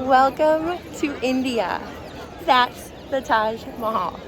Welcome to India. That's the Taj Mahal.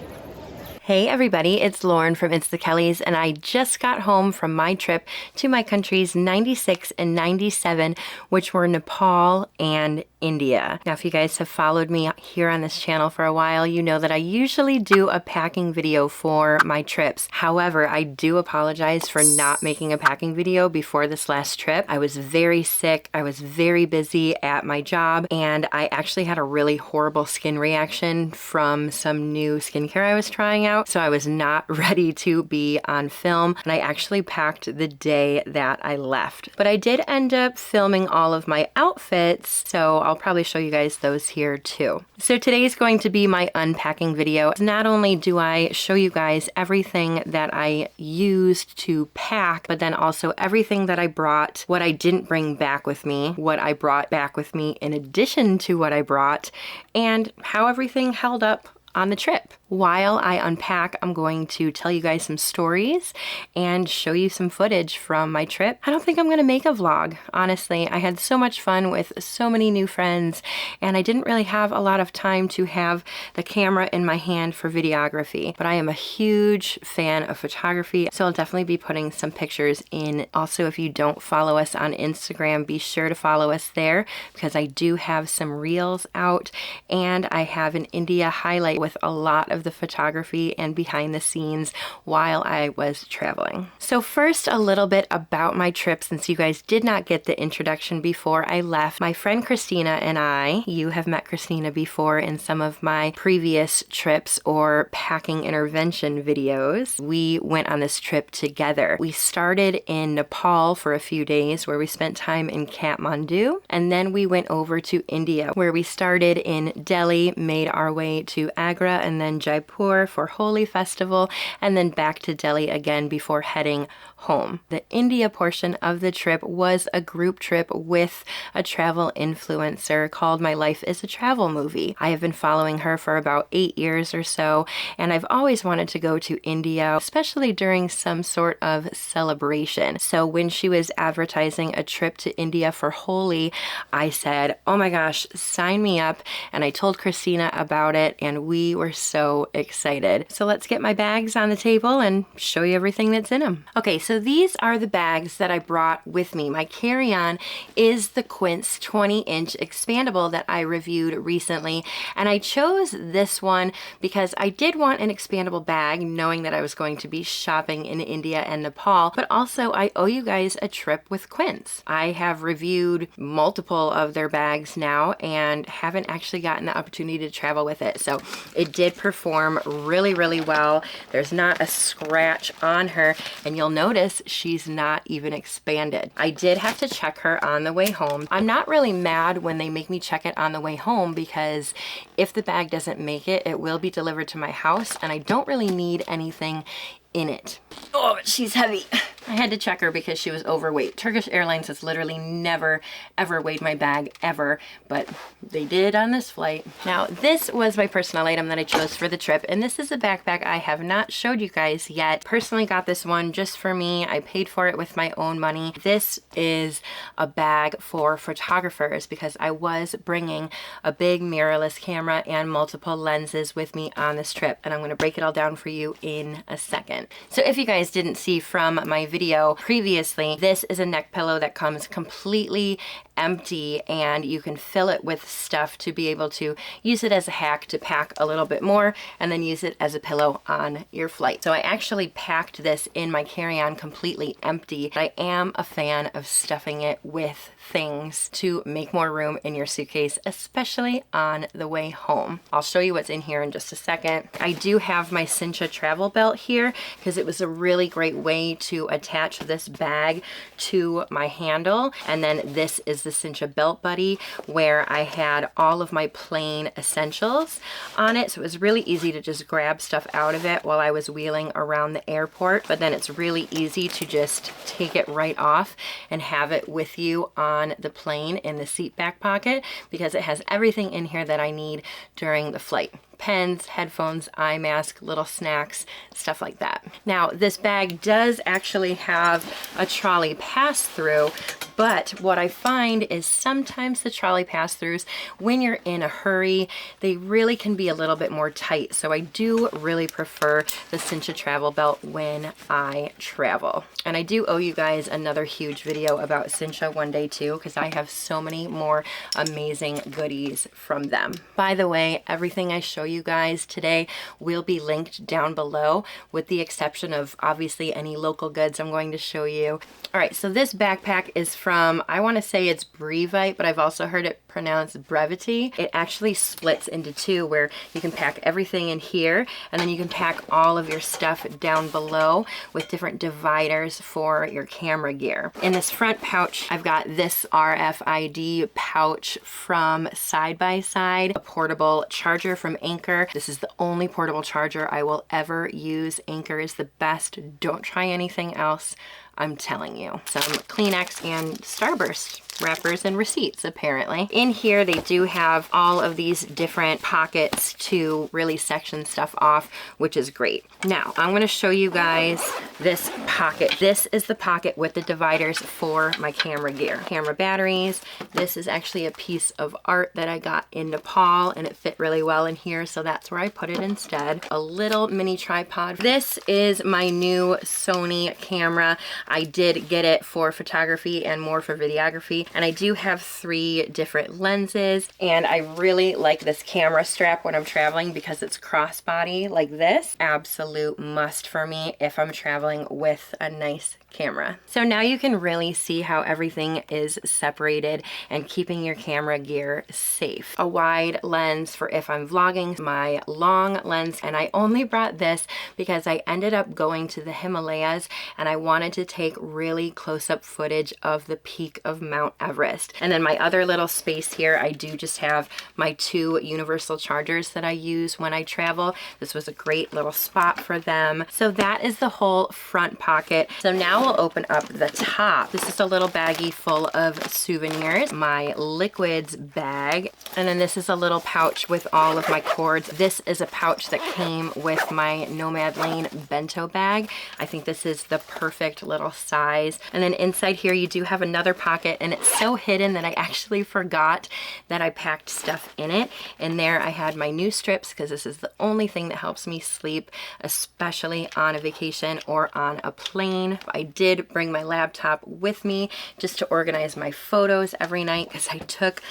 Hey everybody, it's Lauren from It's the Kellys, and I just got home from my trip to my countries 96 and 97, which were Nepal and India. Now, if you guys have followed me here on this channel for a while, you know that I usually do a packing video for my trips. However, I do apologize for not making a packing video before this last trip. I was very sick, I was very busy at my job, and I actually had a really horrible skin reaction from some new skincare I was trying out. So I was not ready to be on film, and I actually packed the day that I left. But I did end up filming all of my outfits, so I'll probably show you guys those here too. So today is going to be my unpacking video. Not only do I show you guys everything that I used to pack, but then also everything that I brought, what I didn't bring back with me, what I brought back with me in addition to what I brought, and how everything held up on the trip. While I unpack, I'm going to tell you guys some stories and show you some footage from my trip. I don't think I'm gonna make a vlog, honestly. I had so much fun with so many new friends, and I didn't really have a lot of time to have the camera in my hand for videography, but I am a huge fan of photography, so I'll definitely be putting some pictures in. Also, if you don't follow us on Instagram, be sure to follow us there, because I do have some reels out, and I have an India highlight with a lot of the photography and behind the scenes while I was traveling. So first, a little bit about my trip, since you guys did not get the introduction before I left. My friend Christina and I, you have met Christina before in some of my previous trips or packing intervention videos. We went on this trip together. We started in Nepal for a few days where we spent time in Kathmandu, and then we went over to India where we started in Delhi, made our way to Agra and then Jaipur for Holi festival, and then back to Delhi again before heading home. The India portion of the trip was a group trip with a travel influencer called My Life is a Travel Movie. I have been following her for about 8 years or so, and I've always wanted to go to India, especially during some sort of celebration. So when she was advertising a trip to India for Holi, I said, oh my gosh, sign me up. And I told Christina about it, and we were so excited. So let's get my bags on the table and show you everything that's in them. Okay, so these are the bags that I brought with me. My carry-on is the Quince 20-inch expandable that I reviewed recently, and I chose this one because I did want an expandable bag, knowing that I was going to be shopping in India and Nepal, but also I owe you guys a trip with Quince. I have reviewed multiple of their bags now and haven't actually gotten the opportunity to travel with it. So it did perform really, really well. There's not a scratch on her, and you'll notice she's not even expanded. I did have to check her on the way home. I'm not really mad when they make me check it on the way home, because if the bag doesn't make it, it will be delivered to my house, and I don't really need anything in it. Oh, but she's heavy. I had to check her because she was overweight. Turkish Airlines has literally never ever weighed my bag ever, but they did on this flight. Now, this was my personal item that I chose for the trip, and this is a backpack I have not showed you guys yet. Personally got this one just for me. I paid for it with my own money. This is a bag for photographers because I was bringing a big mirrorless camera and multiple lenses with me on this trip, and I'm going to break it all down for you in a second. So if you guys didn't see from my video previously, this is a neck pillow that comes completely empty, and you can fill it with stuff to be able to use it as a hack to pack a little bit more and then use it as a pillow on your flight. So I actually packed this in my carry-on completely empty. I am a fan of stuffing it with things to make more room in your suitcase, especially on the way home. I'll show you what's in here in just a second. I do have my Cincha travel belt here because it was a really great way to attach this bag to my handle, and then this is the Cincha Belt Buddy, where I had all of my plain essentials on it, so it was really easy to just grab stuff out of it while I was wheeling around the airport, but then it's really easy to just take it right off and have it with you on the plane in the seat back pocket, because it has everything in here that I need during the flight. pens, headphones, eye mask, little snacks, stuff like that. Now, this bag does actually have a trolley pass-through, but what I find is sometimes the trolley pass-throughs, when you're in a hurry, they really can be a little bit more tight. So I do really prefer the Cincha travel belt when I travel. And I do owe you guys another huge video about Cincha one day too, because I have so many more amazing goodies from them. By the way, everything I show you guys today will be linked down below, with the exception of obviously any local goods I'm going to show you. All right, so this backpack is from, I want to say it's Brevite, but I've also heard it pronounced Brevity. It actually splits into two, where you can pack everything in here, and then you can pack all of your stuff down below with different dividers for your camera gear. In this front pouch, I've got this RFID pouch from Side by Side, a portable charger from Anker. This is the only portable charger I will ever use. Anker is the best. Don't try anything else, I'm telling you. Some Kleenex and Starburst wrappers and receipts, apparently. In here, they do have all of these different pockets to really section stuff off, which is great. Now, I'm gonna show you guys this pocket. This is the pocket with the dividers for my camera gear. Camera batteries. This is actually a piece of art that I got in Nepal, and it fit really well in here, so that's where I put it instead. A little mini tripod. This is my new Sony camera. I did get it for photography and more for videography, and I do have 3 different lenses, and I really like this camera strap when I'm traveling because it's crossbody like this. Absolute must for me if I'm traveling with a nice camera. So now you can really see how everything is separated and keeping your camera gear safe. A wide lens for if I'm vlogging, my long lens, and I only brought this because I ended up going to the Himalayas and I wanted to take really close-up footage of the peak of Mount Everest. And then my other little space here, I do just have my 2 universal chargers that I use when I travel. This was a great little spot for them. So that is the whole front pocket. So now we'll open up the top. This is a little baggie full of souvenirs, my liquids bag, and then this is a little pouch with all of my cords. This is a pouch that came with my Nomad Lane bento bag. I think this is the perfect little size. And then inside here you do have another pocket, and it's so hidden that I actually forgot that I packed stuff in it. And there I had my new strips, because this is the only thing that helps me sleep, especially on a vacation or on a plane. I did bring my laptop with me just to organize my photos every night, because I took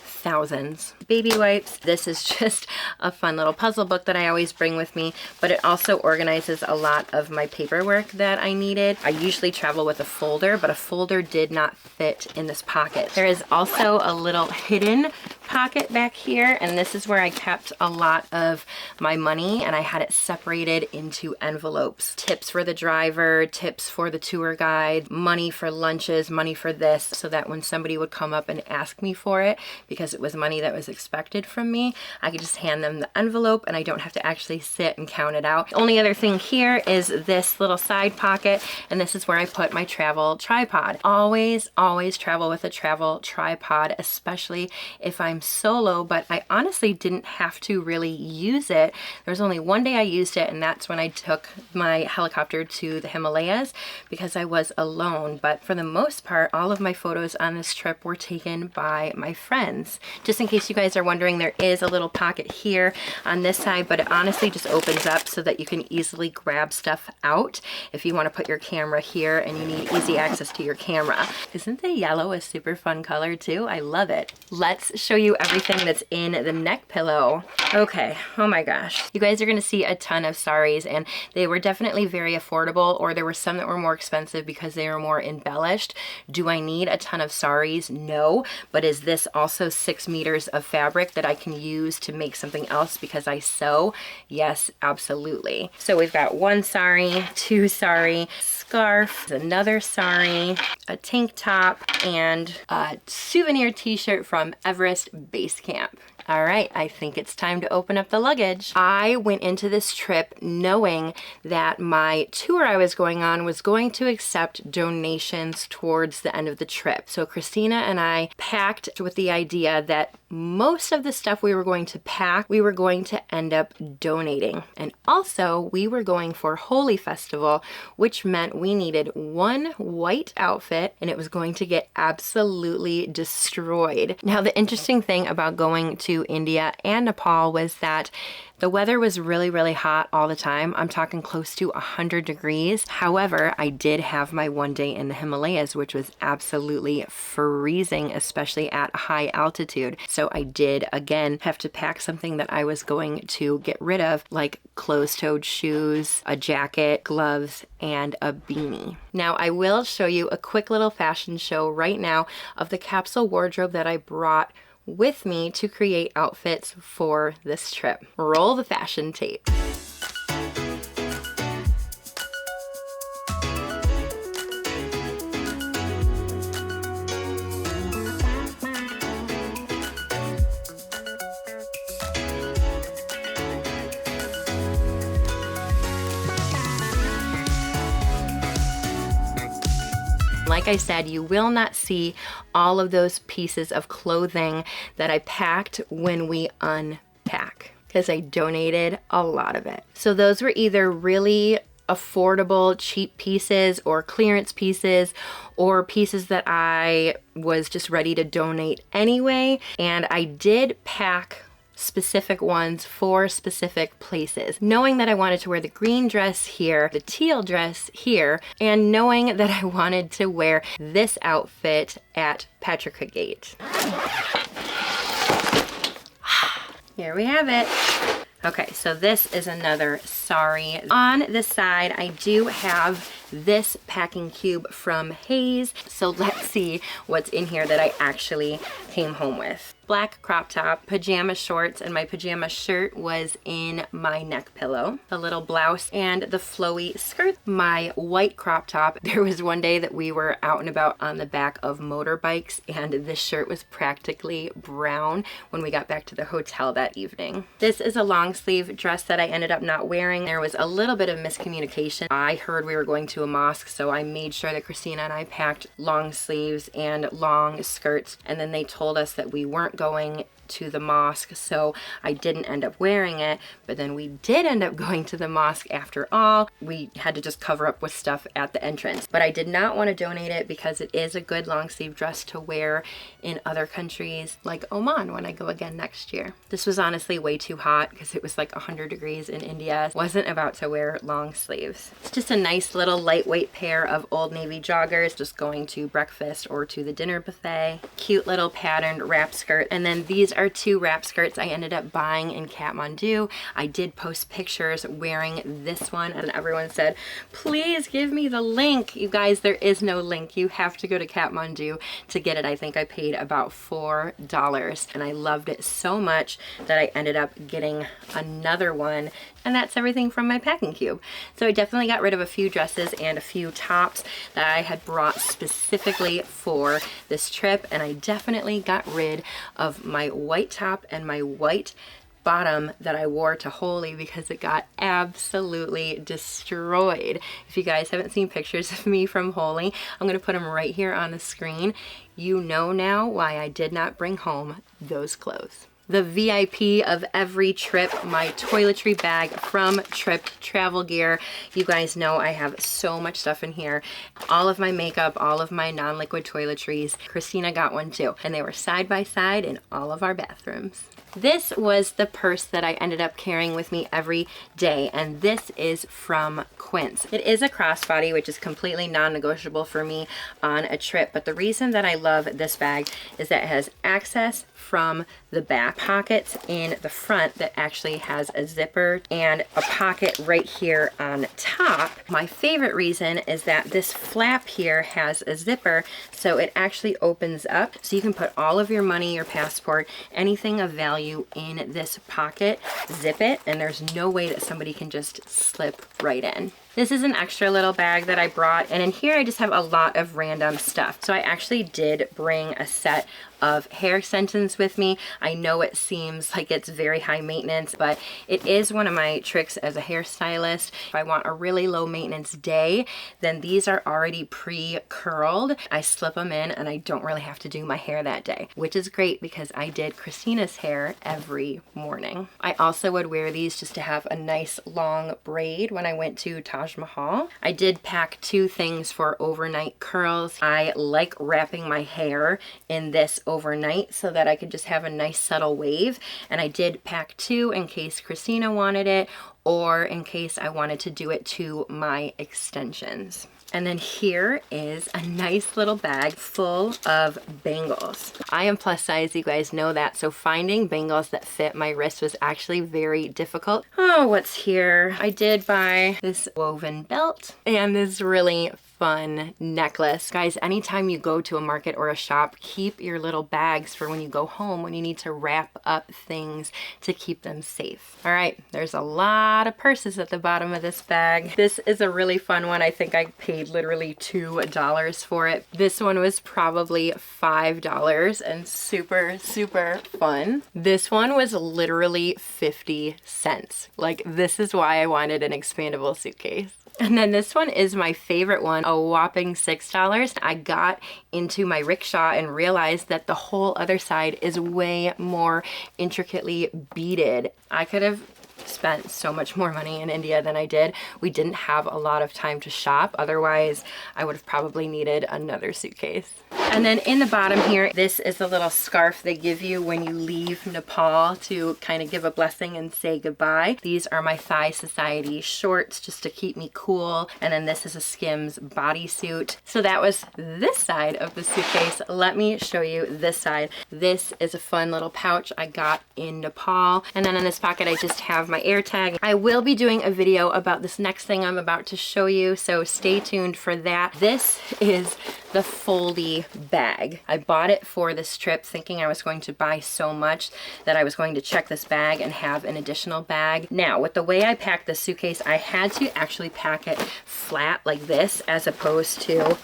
thousands. Baby wipes. This is just a fun little puzzle book that I always bring with me, but it also organizes a lot of my paperwork that I needed. I usually travel with a folder, but a folder did not fit in this pocket. There is also a little hidden pocket back here, and this is where I kept a lot of my money, and I had it separated into envelopes. Tips for the driver, tips for the tour guide, money for lunches, money for this, so that when somebody would come up and ask me for it, because it was money that was expected from me, I could just hand them the envelope and I don't have to actually sit and count it out. The only other thing here is this little side pocket, and this is where I put my travel tripod. Always travel with a travel tripod, especially if I'm solo, but I honestly didn't have to really use it. There was only one day I used it, and that's when I took my helicopter to the Himalayas because I was alone. But for the most part, all of my photos on this trip were taken by my friends. Just in case you guys are wondering, there is a little pocket here on this side, but it honestly just opens up so that you can easily grab stuff out if you want to put your camera here and you need easy access to your camera. Isn't the yellow a super fun color too? I love it. Let's show you everything that's in the neck pillow. Okay, oh my gosh. You guys are gonna see a ton of saris, and they were definitely very affordable, or there were some that were more expensive because they were more embellished. Do I need a ton of saris? No, but is this also 6 meters of fabric that I can use to make something else because I sew? Yes, absolutely. So we've got 1 sari, 2 sari, scarf, another sari, a tank top, and a souvenir t-shirt from Everest Base Camp. All right, I think it's time to open up the luggage. I went into this trip knowing that my tour I was going on was going to accept donations towards the end of the trip. So Christina and I packed with the idea idea that most of the stuff we were going to pack, we were going to end up donating. And also we were going for Holi Festival, which meant we needed one white outfit and it was going to get absolutely destroyed. Now, the interesting thing about going to India and Nepal was that the weather was really, really hot all the time. I'm talking close to 100 degrees. However, I did have my one day in the Himalayas, which was absolutely freezing, especially at high altitude. So I did, again, have to pack something that I was going to get rid of, like closed-toed shoes, a jacket, gloves, and a beanie. Now, I will show you a quick little fashion show right now of the capsule wardrobe that I brought with me to create outfits for this trip. Roll the fashion tape. Like I said, you will not see all of those pieces of clothing that I packed when we unpack, because I donated a lot of it. So those were either really affordable, cheap pieces or clearance pieces, or pieces that I was just ready to donate anyway. And I did pack specific ones for specific places, knowing that I wanted to wear the green dress here, the teal dress here, and knowing that I wanted to wear this outfit at Patrica Gate. Here we have it. Okay, so this is another sari. On the side, I do have this packing cube from Hays. So let's see what's in here that I actually came home with. Black crop top, pajama shorts, and my pajama shirt was in my neck pillow. The little blouse and the flowy skirt. My white crop top. There was one day that we were out and about on the back of motorbikes and this shirt was practically brown when we got back to the hotel that evening. This is a long sleeve dress that I ended up not wearing. There was a little bit of miscommunication. I heard we were going to a mosque, so I made sure that Christina and I packed long sleeves and long skirts, and then they told us that we weren't going to the mosque, so I didn't end up wearing it. But then we did end up going to the mosque after all. We had to just cover up with stuff at the entrance, but I did not want to donate it because it is a good long sleeve dress to wear in other countries like Oman when I go again next year. This was honestly way too hot because it was like 100 degrees in India. Wasn't about to wear long sleeves. It's just a nice little lightweight pair of Old Navy joggers, just going to breakfast or to the dinner buffet. Cute little patterned wrap skirt, and then these are two wrap skirts I ended up buying in Kathmandu. I did post pictures wearing this one and everyone said, please give me the link. You guys, there is no link. You have to go to Kathmandu to get it. I think I paid about $4 and I loved it so much that I ended up getting another one, and that's everything from my packing cube. So I definitely got rid of a few dresses and a few tops that I had brought specifically for this trip, and I definitely got rid of my white top and my white bottom that I wore to Holi because it got absolutely destroyed. If you guys haven't seen pictures of me from Holi, I'm going to put them right here on the screen. You know now why I did not bring home those clothes. The VIP of every trip, my toiletry bag from Trip Travel Gear. You guys know I have so much stuff in here. All of my makeup, all of my non-liquid toiletries. Christina got one too, and they were side by side in all of our bathrooms. This was the purse that I ended up carrying with me every day, and this is from Quince. It is a crossbody, which is completely non-negotiable for me on a trip, but the reason that I love this bag is that it has access from the back, pockets in the front that actually has a zipper, and a pocket right here on top. My favorite reason is that this flap here has a zipper, so it actually opens up, so you can put all of your money, your passport, anything of value in this pocket, zip it, and there's no way that somebody can just slip right in. This is an extra little bag that I brought, and in here I just have a lot of random stuff. So I actually did bring a set of hair extensions with me. I know it seems like it's very high maintenance, but it is one of my tricks as a hairstylist. If I want a really low maintenance day, then these are already pre-curled. I slip them in and I don't really have to do my hair that day, which is great because I did Christina's hair every morning. I also would wear these just to have a nice long braid when I went to Taj Mahal. I did pack 2 things for overnight curls. I like wrapping my hair in this overnight so that I could just have a nice subtle wave, and I did pack 2 in case Christina wanted it or in case I wanted to do it to my extensions. And then here is a nice little bag full of bangles. I am plus size, you guys know that, so finding bangles that fit my wrist was actually very difficult. Oh, what's here? I did buy this woven belt and this really fun necklace. Guys, anytime you go to a market or a shop, keep your little bags for when you go home, when you need to wrap up things to keep them safe. All right, there's a lot of purses at the bottom of this bag. This is a really fun one. I think I paid literally $2 for it. This one was probably $5 and super, super fun. This one was literally 50 cents. Like, this is why I wanted an expandable suitcase. And then this one is my favorite one, a whopping $6. I got into my rickshaw and realized that the whole other side is way more intricately beaded. I could have spent so much more money in India than I did. We didn't have a lot of time to shop. Otherwise, I would have probably needed another suitcase. And then in the bottom here, this is the little scarf they give you when you leave Nepal to kind of give a blessing and say goodbye. These are my Thai Society shorts just to keep me cool. And then this is a Skims bodysuit. So that was this side of the suitcase. Let me show you this side. This is a fun little pouch I got in Nepal. And then in this pocket, I just have my AirTag. I will be doing a video about this next thing I'm about to show you, so stay tuned for that. This is the foldy bag. I bought it for this trip thinking I was going to buy so much that I was going to check this bag and have an additional bag. Now, with the way I packed the suitcase, I had to actually pack it flat like this as opposed to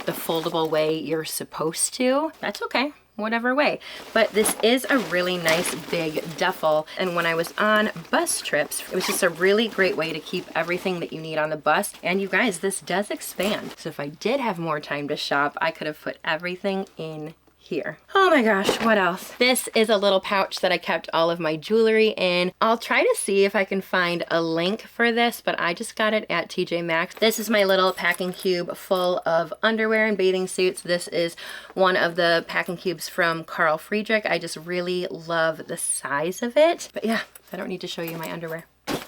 the foldable way you're supposed to. That's okay, whatever way. But this is a really nice big duffel, and when I was on bus trips, it was just a really great way to keep everything that you need on the bus. And you guys, this does expand, so if I did have more time to shop, I could have put everything in here. Oh my gosh, what else? This is a little pouch that I kept all of my jewelry in. I'll try to see if I can find a link for this, but I just got it at TJ Maxx. This is my little packing cube full of underwear and bathing suits. This is one of the packing cubes from Carl Friedrich. I just really love the size of it. But yeah, I don't need to show you my underwear.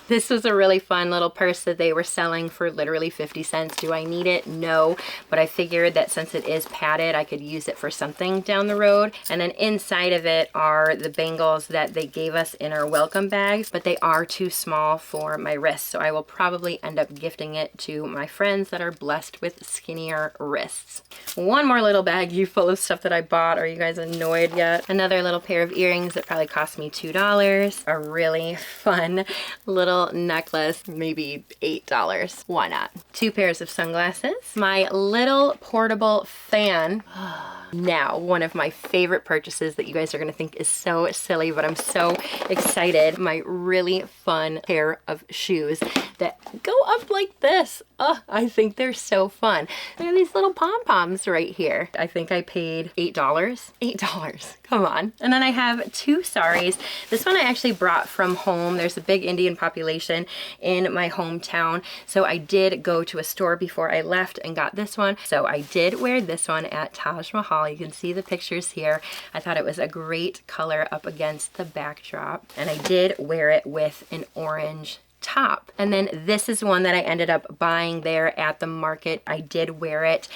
This was a really fun little purse that they were selling for literally 50 cents. Do I need it? No, but I figured that since it is padded, I could use it for something down the road. And then inside of it are the bangles that they gave us in our welcome bags, but they are too small for my wrists, so I will probably end up gifting it to my friends that are blessed with skinnier wrists. One more little baggie full of stuff that I bought. Are you guys annoyed yet? Another little pair of earrings that probably cost me $2. A really fun little necklace, maybe $8. Why not? 2 pairs of sunglasses. My little portable fan. Now, one of my favorite purchases that you guys are going to think is so silly, but I'm so excited. My really fun pair of shoes that go up like this. Oh, I think they're so fun. There are these little pom-poms right here. I think I paid $8. $8. Come on. And then I have 2 saris. This one I actually brought from home. There's a big Indian population in my hometown, so I did go to a store before I left and got this one. So I did wear this one at Taj Mahal. You can see the pictures here. I thought it was a great color up against the backdrop, and I did wear it with an orange top. And then this is one that I ended up buying there at the market. I did wear it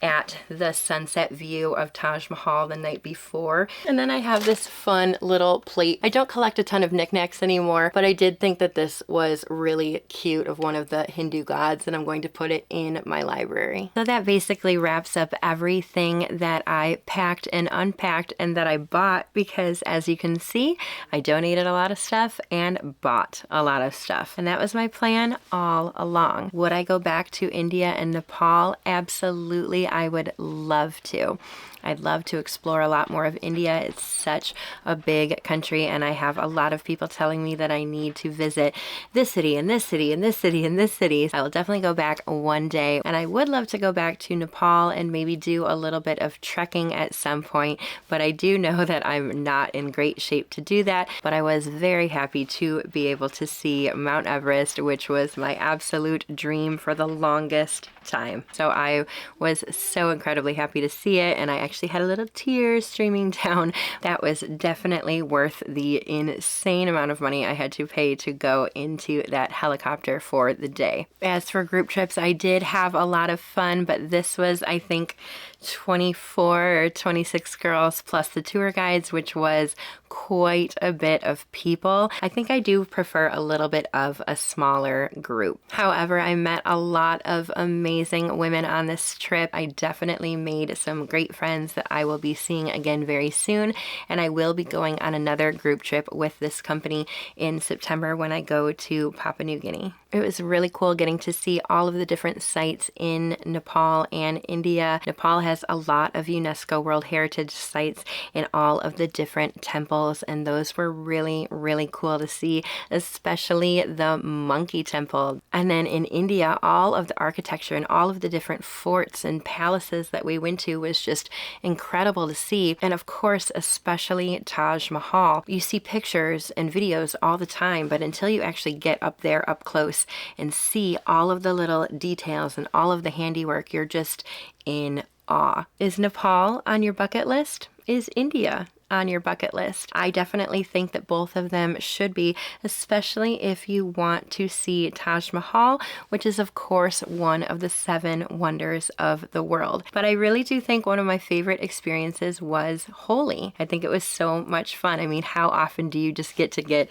at the sunset view of Taj Mahal the night before. And then I have this fun little plate. I don't collect a ton of knickknacks anymore, but I did think that this was really cute of one of the Hindu gods, and I'm going to put it in my library. So that basically wraps up everything that I packed and unpacked and that I bought, because as you can see, I donated a lot of stuff and bought a lot of stuff. And that was my plan all along. Would I go back to India and Nepal? Absolutely, I would love to. I'd love to explore a lot more of India. It's such a big country, and I have a lot of people telling me that I need to visit this city and this city and this city and this city. I will definitely go back one day, and I would love to go back to Nepal and maybe do a little bit of trekking at some point, but I do know that I'm not in great shape to do that. But I was very happy to be able to see Mount Everest, which was my absolute dream for the longest time. So I was so incredibly happy to see it, and I actually had a little tear streaming down. That was definitely worth the insane amount of money I had to pay to go into that helicopter for the day. As for group trips, I did have a lot of fun, but this was, I think, 24 or 26 girls plus the tour guides, which was quite a bit of people. I think I do prefer a little bit of a smaller group. However, I met a lot of amazing women on this trip. I definitely made some great friends that I will be seeing again very soon, and I will be going on another group trip with this company in September when I go to Papua New Guinea. It was really cool getting to see all of the different sites in Nepal and India. Nepal has a lot of UNESCO World Heritage sites in all of the different temples, and those were really, really cool to see, especially the monkey temple. And then in India, all of the architecture and all of the different forts and palaces that we went to was just incredible to see. And of course, especially Taj Mahal. You see pictures and videos all the time, but until you actually get up there up close and see all of the little details and all of the handiwork, you're just in awe. Is Nepal on your bucket list? Is India on your bucket list? I definitely think that both of them should be, especially if you want to see Taj Mahal, which is of course one of the 7 wonders of the world. But I really do think one of my favorite experiences was Holi. I think it was so much fun. I mean, how often do you just get to get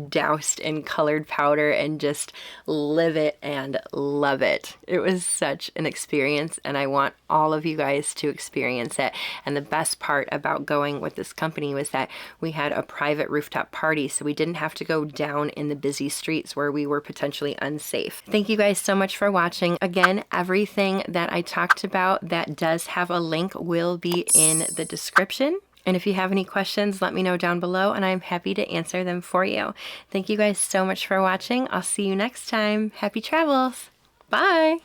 doused in colored powder and just live it and love it? It was such an experience, and I want all of you guys to experience it. And the best part about going with this company was that we had a private rooftop party, so we didn't have to go down in the busy streets where we were potentially unsafe. Thank you guys so much for watching. Again, everything that I talked about that does have a link will be in the description. And if you have any questions, let me know down below, and I'm happy to answer them for you. Thank you guys so much for watching. I'll see you next time. Happy travels. Bye.